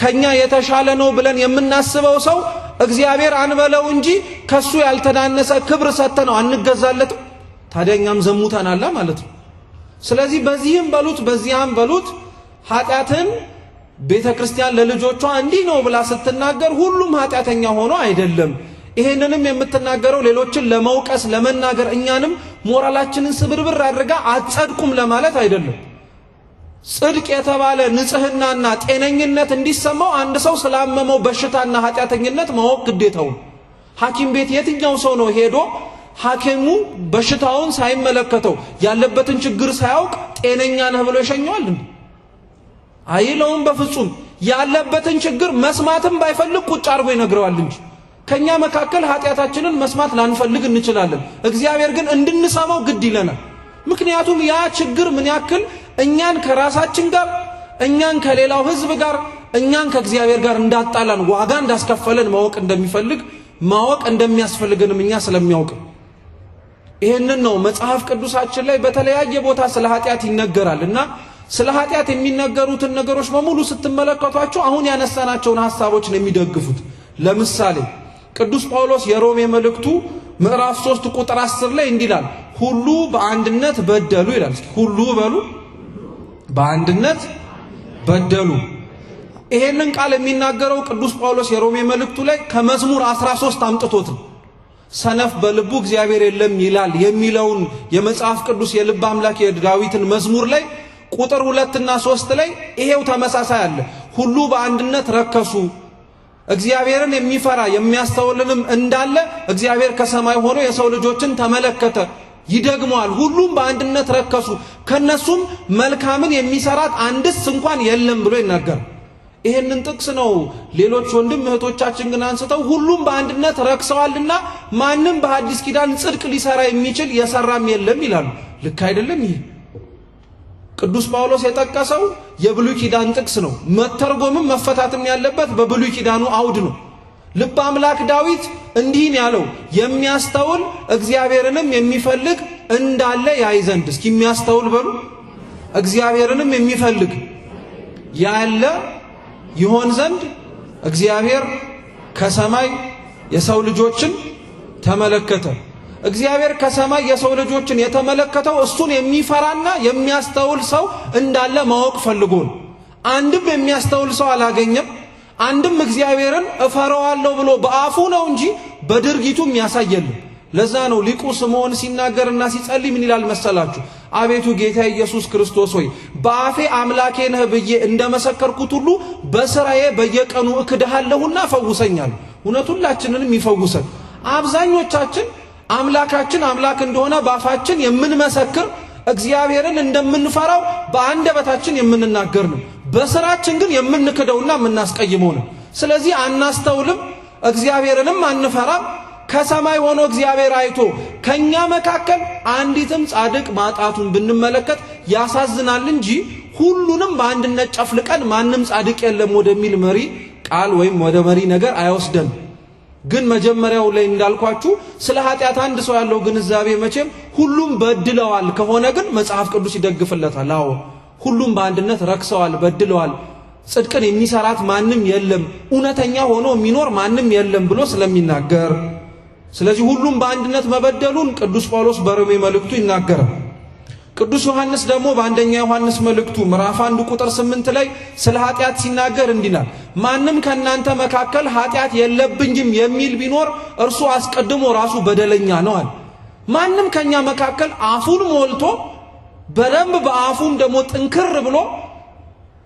ከኛ የተሻለ ነው ብለን የምናስበው ሰው እግዚአብሔር አንበለው እንጂ ከሱ ያልተናነሰ ክብር ሰተነው አንገዛለትም። ታዲያኛም ዘሙተናል ማለት ነው። ስለዚህ በዚህም በሉት በዚያም በሉት ኃጢአትን ቤተክርስቲያን ለልጆቿ እንዲህ ነው ብላ ስትናገር ሁሉም ኃጢአተኛ ሆኖ አይደለም። ይሄንንም የምትናገረው ሌሎችን ለመውቀስ ለመናገር እኛንም ሞራላችንን ስብርብር አድርጋ አጸድቁም ለማለት አይደለም። ጽድቅ የተባለ ንጽህናና ጤነኝነት እንዲሰማው አንድ ሰው ስላመመው በሽታና ኃጢአተኝነት ማወቅ ግዴታው። ሐኪም ቤት የትኛው ሰው ነው ሄዶ ሐኪሙ በሽታውን ሳይመለከተው ያለበትን ችግር ሳያውቅ ጤነኛ ነህ ብሎ ይሸኘዋል እንዴ? አይለውም በፍጹም። ያለበትን ችግር መስማትም ባይፈልግ ቁጭ አድርጎ ይነግረዋል እንጂ። ከኛ መካከል ኃጢአታችንን መስማት ላንፈልግ እንችላለን። እግዚአብሔር ግን እንድንሰማው ግድ ይለናል። ምክንያቱም ያ ችግር ምን ያክል እኛን ከራሳችን ጋር እኛን ከሌላው ህዝብ ጋር እኛን ከእግዚአብሔር ጋር እንዳጣላን ዋጋ እንዳስከፈለን ማወቅ እንደሚፈልግ ማወቅ እንደሚያስፈልገንም እኛ ስለሚያውቅ ይሄንን ነው መጽሐፍ ቅዱሳችን ላይ በተለያየ ቦታ ስለ ኃጢአት ይነገራልና ስለ ኃጢአት የሚነገሩትን ነገሮች በሙሉ ስትመለከቷቸው አሁን ያነሳናቸውን ሐሳቦች ነው የሚደግፉት። ለምሳሌ ቅዱስ ጳውሎስ የሮሜ መልእክቱ ምዕራፍ 3 ቁጥር 10 ላይ እንዲላል ሁሉ በአንድነት በደሉ ይላል። ሁሉ በሉ በአንድነት በደሉ። ይሄንን ቃል የሚናገረው ቅዱስ ጳውሎስ የሮሜ መልእክቱ ላይ ከመዝሙር 13 አምጥቶት ነው። ሰነፍ በልቡ እግዚአብሔር የለም ይላል የሚለውን የመጽሐፍ ቅዱስ የልብ አምላክ የዳዊትን መዝሙር ላይ ቁጥር 2 እና 3 ላይ ይሄው ተመሳሳይ አለ። ሁሉ በአንድነት ረከሱ፣ እግዚአብሔርን የሚፈራ የሚያስተውልንም እንዳለ እግዚአብሔር ከሰማይ ሆኖ የሰው ልጆችን ተመለከተ። ይደግመዋል። ሁሉም በአንድነት ረከሱ፣ ከነሱም መልካምን የሚሰራት አንድስ እንኳን የለም ብሎ ይናገራል። ይሄንን ጥቅስ ነው ሌሎች ወንድም እህቶቻችን ግን አንስተው ሁሉም በአንድነት ረክሰዋልና ማንም በሐዲስ ኪዳን ጽድቅ ሊሰራ የሚችል የሰራም የለም ይላሉ። ልክ አይደለም። ይሄ ቅዱስ ጳውሎስ የጠቀሰው የብሉይ ኪዳን ጥቅስ ነው። መተርጎምም መፈታትም ያለበት በብሉይ ኪዳኑ አውድ ነው። ልበ አምላክ ዳዊት እንዲህ ያለው የሚያስተውል እግዚአብሔርንም የሚፈልግ እንዳለ ያይ ዘንድ። እስኪ የሚያስተውል በሉ። እግዚአብሔርንም የሚፈልግ ያለ ይሆን ዘንድ እግዚአብሔር ከሰማይ የሰው ልጆችን ተመለከተ። እግዚአብሔር ከሰማይ የሰው ልጆችን የተመለከተው እሱን የሚፈራና የሚያስተውል ሰው እንዳለ ማወቅ ፈልጎ ነው። አንድም የሚያስተውል ሰው አላገኘም። አንድም እግዚአብሔርን እፈራዋለሁ ብሎ በአፉ ነው እንጂ በድርጊቱ የሚያሳየልን። ለዛ ነው ሊቁ ስምዖን ሲናገርና ሲጸልይ ምን ይላል መሰላችሁ? አቤቱ ጌታ ኢየሱስ ክርስቶስ ሆይ በአፌ አምላኬ ነህ ብዬ እንደመሰከርኩት ሁሉ በስራዬ በየቀኑ እክድሃለሁና ፈውሰኛል። እውነት ሁላችንንም ይፈውሰን። አብዛኞቻችን አምላካችን አምላክ እንደሆነ ባፋችን የምንመሰክር እግዚአብሔርን እንደምንፈራው በአንደበታችን የምንናገር ነው። በስራችን ግን የምንክደውና የምናስቀይመው ነው። ስለዚህ አናስተውልም፣ እግዚአብሔርንም አንፈራም። ከሰማይ ሆኖ እግዚአብሔር አይቶ ከኛ መካከል አንዲትም ጻድቅ ማጣቱን ብንመለከት ያሳዝናል እንጂ ሁሉንም በአንድነት ጨፍልቀን ማንም ጻድቅ የለም ወደሚል መሪ ቃል ወይም ወደ መሪ ነገር አይወስደን። ግን መጀመሪያው ላይ እንዳልኳችሁ ስለ ኃጢአት አንድ ሰው ያለው ግንዛቤ መቼም ሁሉም በድለዋል ከሆነ ግን መጽሐፍ ቅዱስ ይደግፍለታል። አዎ ሁሉም በአንድነት ረክሰዋል፣ በድለዋል፣ ጽድቅን የሚሰራት ማንም የለም፣ እውነተኛ ሆኖ የሚኖር ማንም የለም ብሎ ስለሚናገር ስለዚህ ሁሉም በአንድነት መበደሉን ቅዱስ ጳውሎስ በሮሜ መልእክቱ ይናገራል። ቅዱስ ዮሐንስ ደግሞ በአንደኛ ዮሐንስ መልእክቱ ምዕራፍ 1 ቁጥር 8 ላይ ስለ ኃጢአት ሲናገር እንዲናል ማንም ከናንተ መካከል ኃጢአት የለብኝም የሚል ቢኖር እርሱ አስቀድሞ ራሱ በደለኛ ነው አለ። ማንም ከኛ መካከል አፉን ሞልቶ በደንብ በአፉም ደግሞ ጥንክር ብሎ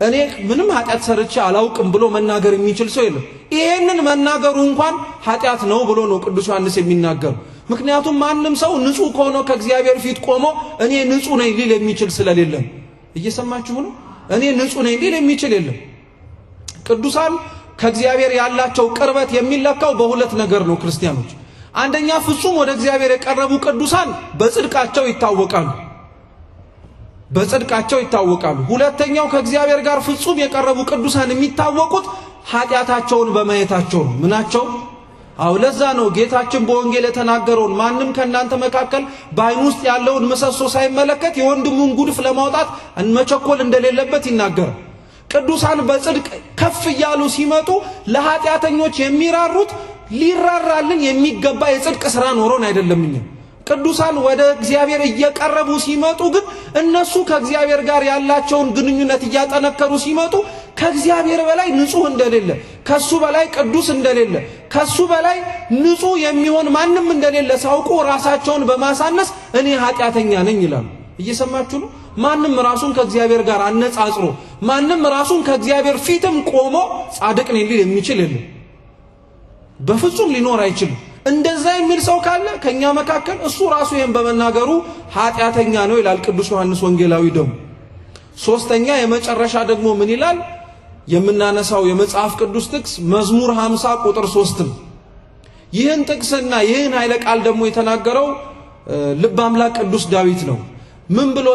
እኔ ምንም ኃጢአት ሰርቼ አላውቅም ብሎ መናገር የሚችል ሰው የለም። ይሄንን መናገሩ እንኳን ኃጢአት ነው ብሎ ነው ቅዱስ ዮሐንስ የሚናገር። ምክንያቱም ማንም ሰው ንጹህ ሆኖ ከእግዚአብሔር ፊት ቆሞ እኔ ንጹህ ነኝ ሊል የሚችል ስለሌለ። እየሰማችሁ ነው? እኔ ንጹህ ነኝ ሊል የሚችል የለም። ቅዱሳን ከእግዚአብሔር ያላቸው ቅርበት የሚለካው በሁለት ነገር ነው ክርስቲያኖች። አንደኛ ፍጹም ወደ እግዚአብሔር የቀረቡ ቅዱሳን በጽድቃቸው ይታወቃሉ። በጽድቃቸው ይታወቃሉ። ሁለተኛው ከእግዚአብሔር ጋር ፍጹም የቀረቡ ቅዱሳን የሚታወቁት ኃጢአታቸውን በማየታቸው ነው። ምናቸው? አው ለዛ ነው ጌታችን በወንጌል የተናገረውን ማንም ከናንተ መካከል በዓይኑ ውስጥ ያለውን ምሰሶ ሳይመለከት የወንድሙን ጉድፍ ለማውጣት መቸኮል እንደሌለበት ይናገራል። ቅዱሳን በጽድቅ ከፍ እያሉ ሲመጡ ለኃጢአተኞች የሚራሩት ሊራራልን የሚገባ የጽድቅ ሥራ ኖሮን አይደለም። ቅዱሳን ወደ እግዚአብሔር እየቀረቡ ሲመጡ ግን እነሱ ከእግዚአብሔር ጋር ያላቸውን ግንኙነት እያጠነከሩ ሲመጡ ከእግዚአብሔር በላይ ንጹህ እንደሌለ፣ ከሱ በላይ ቅዱስ እንደሌለ፣ ከሱ በላይ ንጹህ የሚሆን ማንም እንደሌለ ሳውቁ ራሳቸውን በማሳነስ እኔ ኃጢአተኛ ነኝ ይላሉ። እየሰማችሁ ነው? ማንም ራሱን ከእግዚአብሔር ጋር አነጻጽሮ ማንም ራሱን ከእግዚአብሔር ፊትም ቆሞ ጻድቅ ነኝ ሊል የሚችል የለም። በፍጹም ሊኖር አይችልም። እንደዛ የሚል ሰው ካለ ከኛ መካከል እሱ ራሱ ይሄን በመናገሩ ኃጢአተኛ ነው ይላል ቅዱስ ዮሐንስ ወንጌላዊ። ደግሞ ሶስተኛ የመጨረሻ ደግሞ ምን ይላል? የምናነሳው የመጽሐፍ ቅዱስ ጥቅስ መዝሙር 50 ቁጥር 3 ነው። ይህን ጥቅስና ይህን ኃይለ ቃል ደግሞ የተናገረው ልበ አምላክ ቅዱስ ዳዊት ነው። ምን ብሎ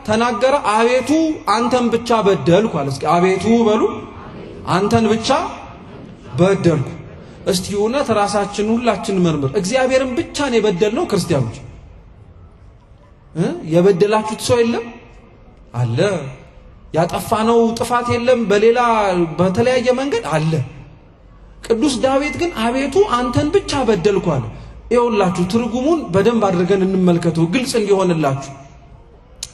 ተናገረ? አቤቱ አንተን ብቻ በደልኩ አለ። እስኪ አቤቱ በሉ። አንተን ብቻ በደልኩ። እስቲ እውነት ራሳችን ሁላችን መርምር። እግዚአብሔርን ብቻ ነው የበደልነው? ክርስቲያኖች የበደላችሁት ሰው የለም አለ? ያጠፋነው ጥፋት የለም? በሌላ በተለያየ መንገድ አለ። ቅዱስ ዳዊት ግን አቤቱ አንተን ብቻ በደልኩ አለ። ይኸውላችሁ ትርጉሙን በደንብ አድርገን እንመልከተው ግልጽ እንዲሆንላችሁ።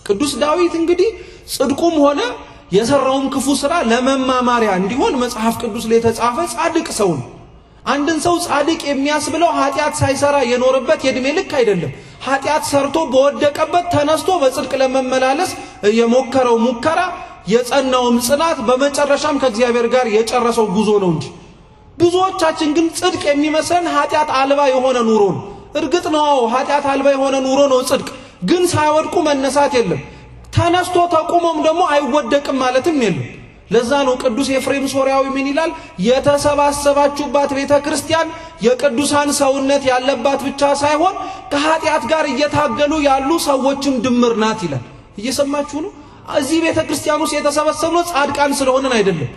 ቅዱስ ዳዊት እንግዲህ ጽድቁም ሆነ የሰራውን ክፉ ሥራ ለመማማሪያ እንዲሆን መጽሐፍ ቅዱስ ላይ የተጻፈ ጻድቅ ሰው ነው። አንድን ሰው ጻድቅ የሚያስብለው ኃጢአት ሳይሰራ የኖረበት የእድሜ ልክ አይደለም። ኃጢአት ሰርቶ በወደቀበት ተነስቶ በጽድቅ ለመመላለስ የሞከረው ሙከራ የጸናውም ጽናት በመጨረሻም ከእግዚአብሔር ጋር የጨረሰው ጉዞ ነው እንጂ ብዙዎቻችን ግን ጽድቅ የሚመስለን ኃጢአት አልባ የሆነ ኑሮ ነው። እርግጥ ነው ኃጢአት አልባ የሆነ ኑሮ ነው ጽድቅ፣ ግን ሳይወድቁ መነሳት የለም። ተነስቶ ተቆሞም ደግሞ አይወደቅም ማለትም የለም። ለዛ ነው ቅዱስ ኤፍሬም ሶርያዊ ምን ይላል? የተሰባሰባችሁባት ቤተክርስቲያን የቅዱሳን ሰውነት ያለባት ብቻ ሳይሆን ከኃጢአት ጋር እየታገሉ ያሉ ሰዎችም ድምር ናት ይላል። እየሰማችሁ ነው? እዚህ ቤተክርስቲያን ውስጥ የተሰበሰብነው ጻድቃን ስለሆነን አይደለም።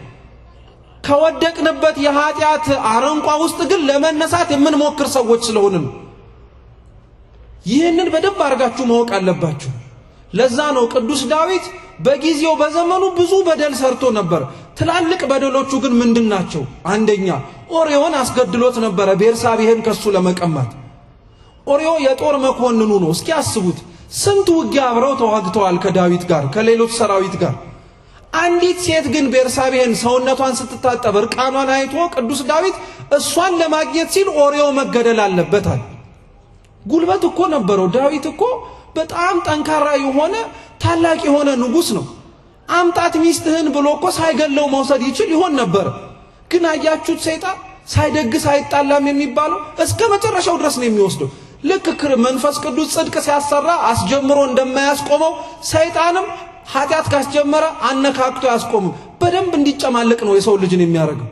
ከወደቅንበት የኃጢአት አረንቋ ውስጥ ግን ለመነሳት የምንሞክር ሰዎች ስለሆነን ይህንን በደንብ አድርጋችሁ ማወቅ አለባችሁ። ለዛ ነው ቅዱስ ዳዊት በጊዜው በዘመኑ ብዙ በደል ሰርቶ ነበር። ትላልቅ በደሎቹ ግን ምንድናቸው? አንደኛ ኦርዮን አስገድሎት ነበር ቤርሳቤህን ከሱ ለመቀማት። ኦርዮ የጦር መኮንኑ ነው። እስኪ አስቡት፣ ስንት ውጊያ አብረው ተዋግተዋል ከዳዊት ጋር ከሌሎች ሰራዊት ጋር። አንዲት ሴት ግን ቤርሳቤህን ሰውነቷን ስትታጠብ እርቃኗን አይቶ ቅዱስ ዳዊት እሷን ለማግኘት ሲል ኦርዮ መገደል አለበታል። ጉልበት እኮ ነበረው ዳዊት እኮ በጣም ጠንካራ የሆነ ታላቅ የሆነ ንጉስ ነው። አምጣት ሚስትህን ብሎ እኮ ሳይገለው መውሰድ ይችል ይሆን ነበር። ግን አያችሁት፣ ሰይጣን ሳይደግስ አይጣላም የሚባለው እስከ መጨረሻው ድረስ ነው የሚወስደው። ልክ መንፈስ ቅዱስ ጽድቅ ሲያሰራ አስጀምሮ እንደማያስቆመው ሰይጣንም ኃጢአት ካስጀመረ አነካክቶ ያስቆመው። በደንብ እንዲጨማለቅ ነው የሰው ልጅን የሚያደርገው።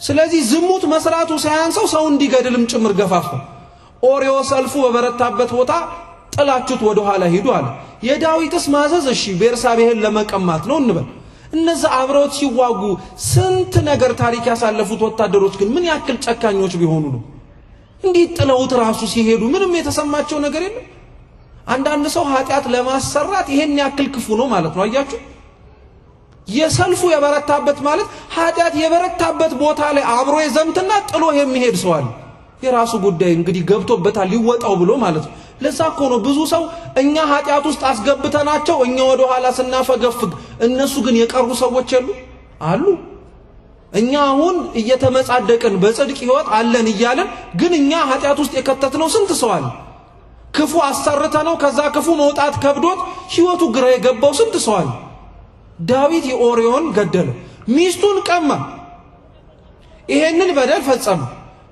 ስለዚህ ዝሙት መስራቱ ሳያንሰው ሰው እንዲገድልም ጭምር ገፋፋ። ኦርዮ ሰልፉ በበረታበት ቦታ ጥላችሁት ወደ ኋላ ሂዱ አለ። የዳዊትስ ማዘዝ እሺ ቤርሳቤህን ለመቀማት ነው እንበል። እነዛ አብረውት ሲዋጉ ስንት ነገር ታሪክ ያሳለፉት ወታደሮች ግን ምን ያክል ጨካኞች ቢሆኑ ነው እንዲህ ጥለውት ራሱ ሲሄዱ ምንም የተሰማቸው ነገር የለም። አንዳንድ ሰው ኃጢአት ለማሰራት ይሄን ያክል ክፉ ነው ማለት ነው። አያችሁ፣ የሰልፉ የበረታበት ማለት ኃጢአት የበረታበት ቦታ ላይ አብሮ የዘምትና ጥሎ የሚሄድ ሰው አለ። የራሱ ጉዳይ እንግዲህ ገብቶበታል ሊወጣው ብሎ ማለት ነው። ለዛ እኮ ነው ብዙ ሰው እኛ ኃጢአት ውስጥ አስገብተናቸው እኛ ወደ ኋላ ስናፈገፍግ እነሱ ግን የቀሩ ሰዎች አሉ። እኛ አሁን እየተመጻደቅን በጽድቅ ሕይወት አለን እያለን ግን እኛ ኃጢአት ውስጥ የከተትነው ስንት ሰው አለ። ክፉ አሰርተነው ከዛ ክፉ መውጣት ከብዶት ሕይወቱ ግራ የገባው ስንት ሰው አለ። ዳዊት የኦርዮን ገደለ፣ ሚስቱን ቀማ፣ ይሄንን በደል ፈጸመ።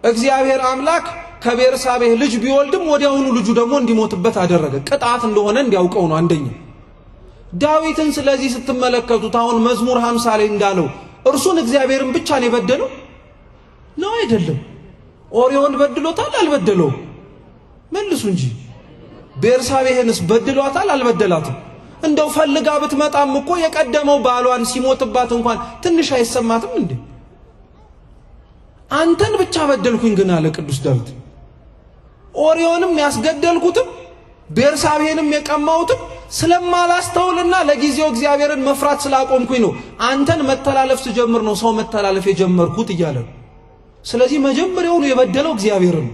እግዚአብሔር አምላክ ከቤርሳቤህ ልጅ ቢወልድም ወዲያውኑ ልጁ ደግሞ እንዲሞትበት አደረገ። ቅጣት እንደሆነ እንዲያውቀው ነው አንደኛ። ዳዊትን ስለዚህ ስትመለከቱት አሁን መዝሙር 50 ላይ እንዳለው እርሱን እግዚአብሔርን ብቻ ነው የበደለው ነው አይደለም? ኦርዮን በድሎታል አልበደለው? መልሱ እንጂ። ቤርሳቤህንስ በድሏታል አልበደላትም? እንደው ፈልጋ ብትመጣም እኮ የቀደመው ባሏን ሲሞትባት እንኳን ትንሽ አይሰማትም እንዴ? አንተን ብቻ በደልኩኝ ግን አለ ቅዱስ ዳዊት። ኦርዮንም ያስገደልኩትም ቤርሳቤህንም የቀማሁትም ስለማላስተውልና ለጊዜው እግዚአብሔርን መፍራት ስላቆምኩኝ ነው። አንተን መተላለፍ ስጀምር ነው ሰው መተላለፍ የጀመርኩት እያለ ነው። ስለዚህ መጀመሪያውኑ የበደለው እግዚአብሔርን።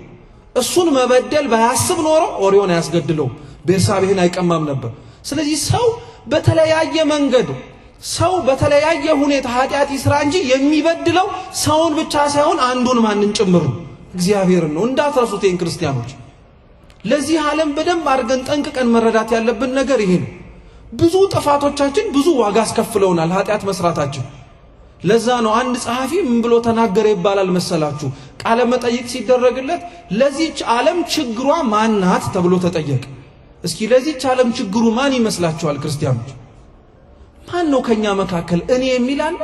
እሱን መበደል ባያስብ ኖሮ ኦርዮን አያስገድለው፣ ቤርሳቤህን አይቀማም ነበር። ስለዚህ ሰው በተለያየ መንገድ ሰው በተለያየ ሁኔታ ኃጢአት ይስራ እንጂ የሚበድለው ሰውን ብቻ ሳይሆን አንዱን ማንን ጭምር ነው? እግዚአብሔርን ነው። እንዳትረሱት ይህን ክርስቲያኖች። ለዚህ ዓለም በደንብ አድርገን ጠንቅቀን መረዳት ያለብን ነገር ይሄ ነው። ብዙ ጥፋቶቻችን ብዙ ዋጋ አስከፍለውናል ኃጢአት መስራታችን። ለዛ ነው አንድ ጸሐፊ ምን ብሎ ተናገረ ይባላል መሰላችሁ? ቃለ መጠይቅ ሲደረግለት ለዚህች ዓለም ችግሯ ማናት ተብሎ ተጠየቀ። እስኪ ለዚህች ዓለም ችግሩ ማን ይመስላችኋል ክርስቲያኖች? ማን ነው ከኛ መካከል እኔ የሚል አለ?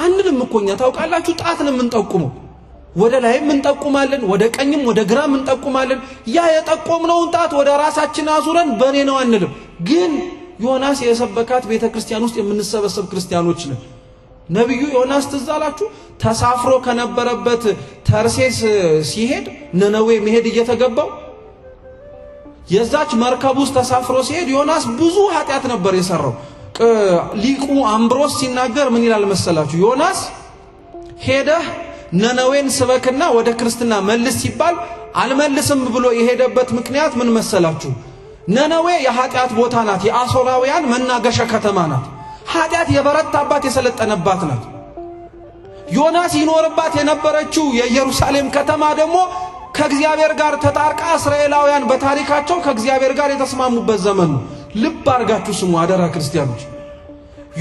አንልም እኮ እኛ ታውቃላችሁ፣ ጣት ነው የምንጠቁመው። ወደ ላይም እንጠቁማለን፣ ወደ ቀኝም ወደ ግራም እንጠቁማለን። ያ የጠቆምነውን ጣት ወደ ራሳችን አዙረን በኔ ነው አንልም። ግን ዮናስ የሰበካት ቤተክርስቲያን ውስጥ የምንሰበሰብ ክርስቲያኖች ነን። ነብዩ ዮናስ ትዝ አላችሁ? ተሳፍሮ ከነበረበት ተርሴስ ሲሄድ ነነዌ መሄድ እየተገባው የዛች መርከብ ውስጥ ተሳፍሮ ሲሄድ ዮናስ ብዙ ኃጢአት ነበር የሰራው። ሊቁ አምብሮስ ሲናገር ምን ይላል መሰላችሁ? ዮናስ ሄደህ ነነዌን ስበክና ወደ ክርስትና መልስ ሲባል አልመልስም ብሎ የሄደበት ምክንያት ምን መሰላችሁ? ነነዌ የኃጢአት ቦታ ናት። የአሦራውያን መናገሻ ከተማ ናት። ኃጢአት የበረታባት የሰለጠነባት ናት። ዮናስ ይኖርባት የነበረችው የኢየሩሳሌም ከተማ ደግሞ ከእግዚአብሔር ጋር ተጣርቃ እስራኤላውያን በታሪካቸው ከእግዚአብሔር ጋር የተስማሙበት ዘመን ነው። ልብ አድርጋችሁ ስሙ አደራ ክርስቲያኖች።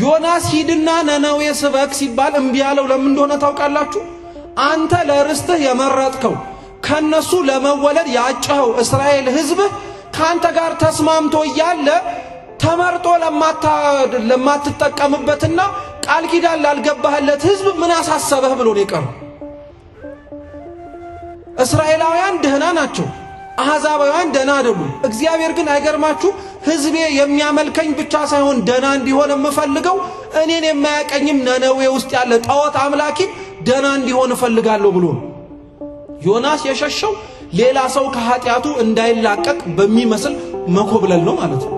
ዮናስ ሂድና ነነዌ ስበክ ሲባል እምቢ ያለው ለምን እንደሆነ ታውቃላችሁ? አንተ ለርስትህ የመረጥከው ከነሱ ለመወለድ ያጨኸው እስራኤል ሕዝብህ ካንተ ጋር ተስማምቶ እያለ ተመርጦ ለማትጠቀምበትና ቃል ኪዳን ላልገባህለት ሕዝብ ምን አሳሰበህ ብሎ ነው የቀረው። እስራኤላውያን ደህና ናቸው፣ አሕዛባውያን ደህና አይደሉም። እግዚአብሔር ግን አይገርማችሁ ሕዝቤ የሚያመልከኝ ብቻ ሳይሆን ደህና እንዲሆን የምፈልገው እኔን የማያቀኝም ነነዌ ውስጥ ያለ ጣዖት አምላኪ ደህና እንዲሆን እፈልጋለሁ ብሎ ነው። ዮናስ የሸሸው ሌላ ሰው ከኃጢአቱ እንዳይላቀቅ በሚመስል መኮብለል ነው ማለት ነው።